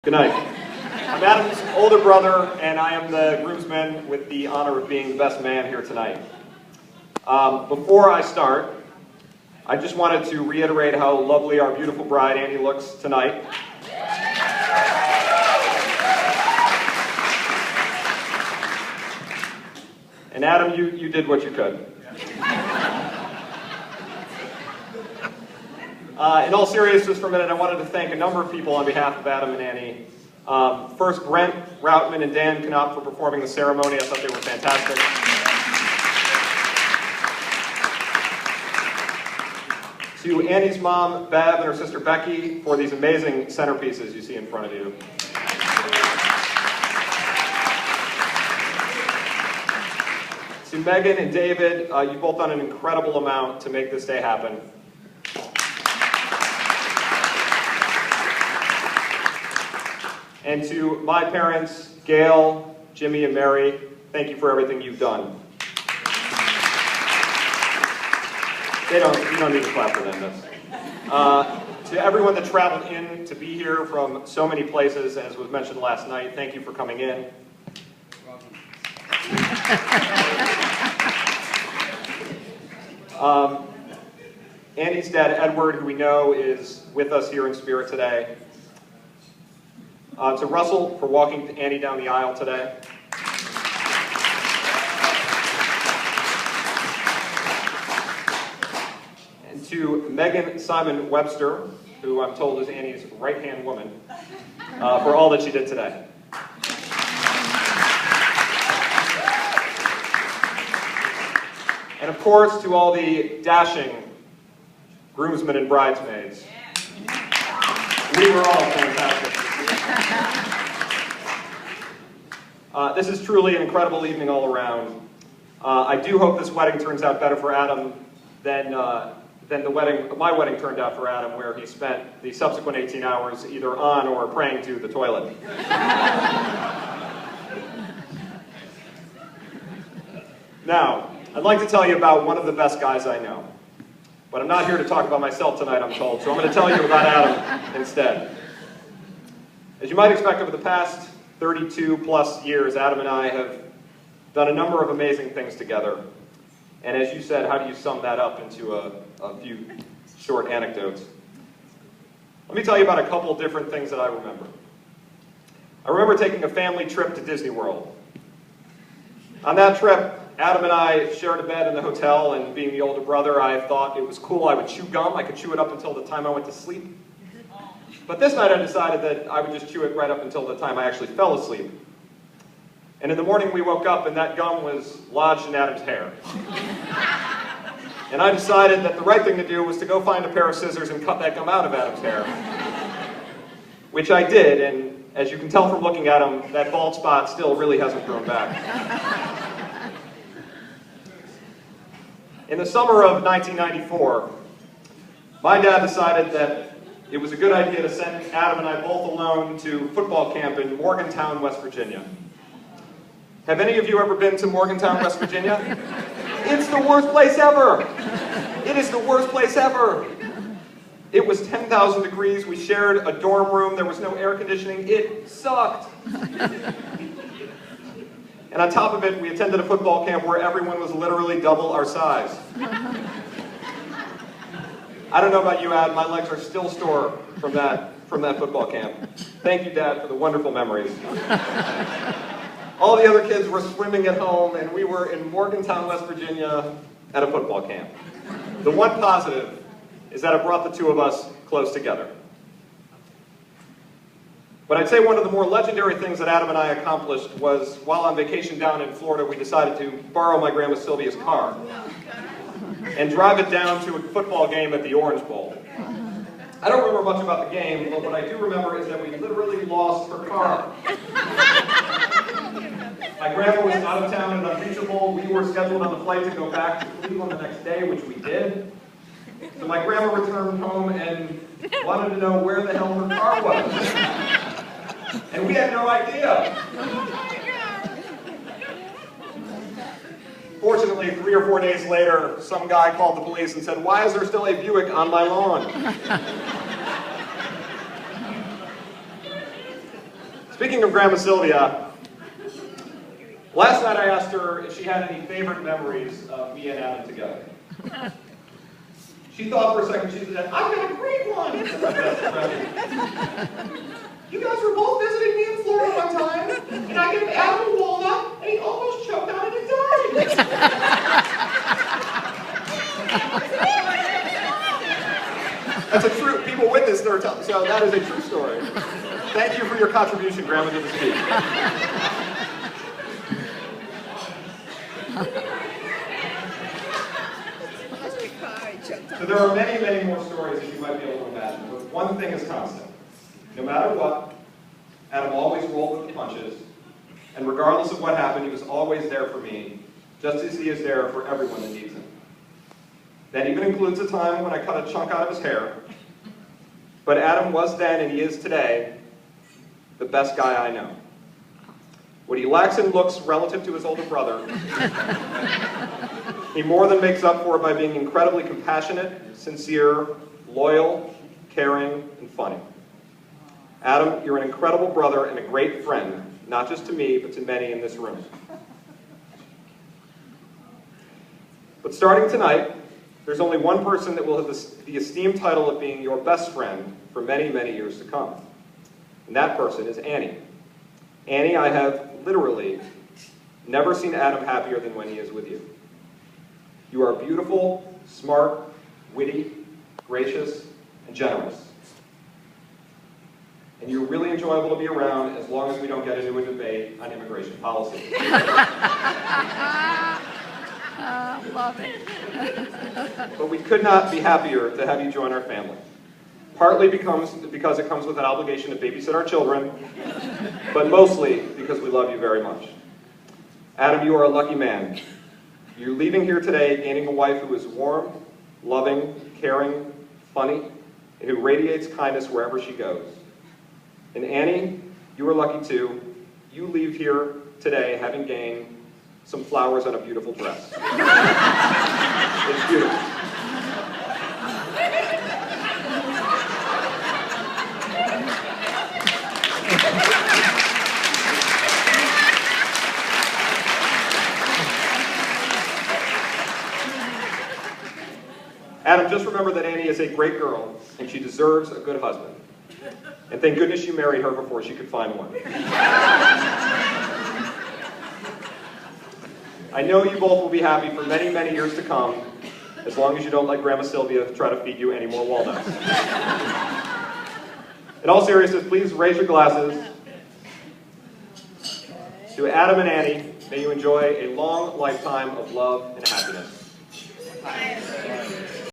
Good night. I'm Adam's older brother, and I am the groomsman with the honor of being the best man here tonight. Before I start, I just wanted to reiterate how lovely our beautiful bride, Annie, looks tonight. And Adam, you did what you could. In all seriousness for a minute, I wanted to thank a number of people on behalf of Adam and Annie. First, Brent Routman and Dan Knopf for performing the ceremony. I thought they were fantastic. To Annie's mom, Bev, and her sister Becky for these amazing centerpieces you see in front of you. To Megan and David, you've both done an incredible amount to make this day happen. And to my parents, Gail, Jimmy, and Mary, thank you for everything you've done. You don't need to clap for them. To everyone that traveled in to be here from so many places, as was mentioned last night, thank you for coming in. Annie's dad, Edward, who we know is with us here in spirit today. To Russell for walking Annie down the aisle today. And to Megan Simon Webster, who I'm told is Annie's right-hand woman, for all that she did today. And of course, to all the dashing groomsmen and bridesmaids. We were all fantastic. This is truly an incredible evening all around. I do hope this wedding turns out better for Adam than my wedding turned out for Adam, where he spent the subsequent 18 hours either on or praying to the toilet. Now, I'd like to tell you about one of the best guys I know. But I'm not here to talk about myself tonight, I'm told, so I'm going to tell you about Adam instead. As you might expect, over the past 32 plus years, Adam and I have done a number of amazing things together. And as you said, how do you sum that up into a few short anecdotes? Let me tell you about a couple different things that I remember. I remember taking a family trip to Disney World. On that trip, Adam and I shared a bed in the hotel, and being the older brother, I thought it was cool. I would chew gum. I could chew it up until the time I went to sleep. But this night I decided that I would just chew it right up until the time I actually fell asleep. And in the morning we woke up and that gum was lodged in Adam's hair. And I decided that the right thing to do was to go find a pair of scissors and cut that gum out of Adam's hair. Which I did, and as you can tell from looking at him, that bald spot still really hasn't grown back. In the summer of 1994, my dad decided that it was a good idea to send Adam and I both alone to football camp in Morgantown, West Virginia. Have any of you ever been to Morgantown, West Virginia? It's the worst place ever! It is the worst place ever! It was 10,000 degrees, we shared a dorm room, there was no air conditioning, it sucked! And on top of it, we attended a football camp where everyone was literally double our size. I don't know about you, Ad, my legs are still sore from that football camp. Thank you, Dad, for the wonderful memories. All the other kids were swimming at home, and we were in Morgantown, West Virginia, at a football camp. The one positive is that it brought the two of us close together. But I'd say one of the more legendary things that Adam and I accomplished was, while on vacation down in Florida, we decided to borrow my Grandma Sylvia's car and drive it down to a football game at the Orange Bowl. I don't remember much about the game, but what I do remember is that we literally lost her car. My grandma was out of town and unreachable. We were scheduled on the flight to go back to Cleveland the next day, which we did. So my grandma returned home and wanted to know where the hell her car was. And we had no idea. Fortunately, 3 or 4 days later, some guy called the police and said, "Why is there still a Buick on my lawn?" Speaking of Grandma Sylvia, last night I asked her if she had any favorite memories of me and Adam together. She thought for a second, she said, I've got a great one! You guys were both visiting me in Florida one time, and I gave Adam a walnut, and he almost choked on it and died. That's a true, people witnessed her telling, so that is a true story. Thank you for your contribution, Grandma, to the speech. So there are many, many more stories that you might be able to imagine, but one thing is constant. No matter what, Adam always rolled with the punches, and regardless of what happened, he was always there for me, just as he is there for everyone that needs him. That even includes a time when I cut a chunk out of his hair, but Adam was then, and he is today, the best guy I know. What he lacks in looks relative to his older brother, he more than makes up for it by being incredibly compassionate, sincere, loyal, caring, and funny. Adam, you're an incredible brother and a great friend, not just to me, but to many in this room. But starting tonight, there's only one person that will have the esteemed title of being your best friend for many, many years to come. And that person is Annie. Annie, I have literally never seen Adam happier than when he is with you. You are beautiful, smart, witty, gracious, and generous. And you're really enjoyable to be around as long as we don't get into a debate on immigration policy. Love it. But we could not be happier to have you join our family. Partly because it comes with an obligation to babysit our children, but mostly because we love you very much. Adam, you are a lucky man. You're leaving here today gaining a wife who is warm, loving, caring, funny, and who radiates kindness wherever she goes. And Annie, you are lucky too. You leave here today having gained some flowers on a beautiful dress. It's beautiful. Adam, just remember that Annie is a great girl, and she deserves a good husband. And thank goodness you married her before she could find one. I know you both will be happy for many, many years to come, as long as you don't let Grandma Sylvia try to feed you any more walnuts. In all seriousness, please raise your glasses. To Adam and Annie, may you enjoy a long lifetime of love and happiness.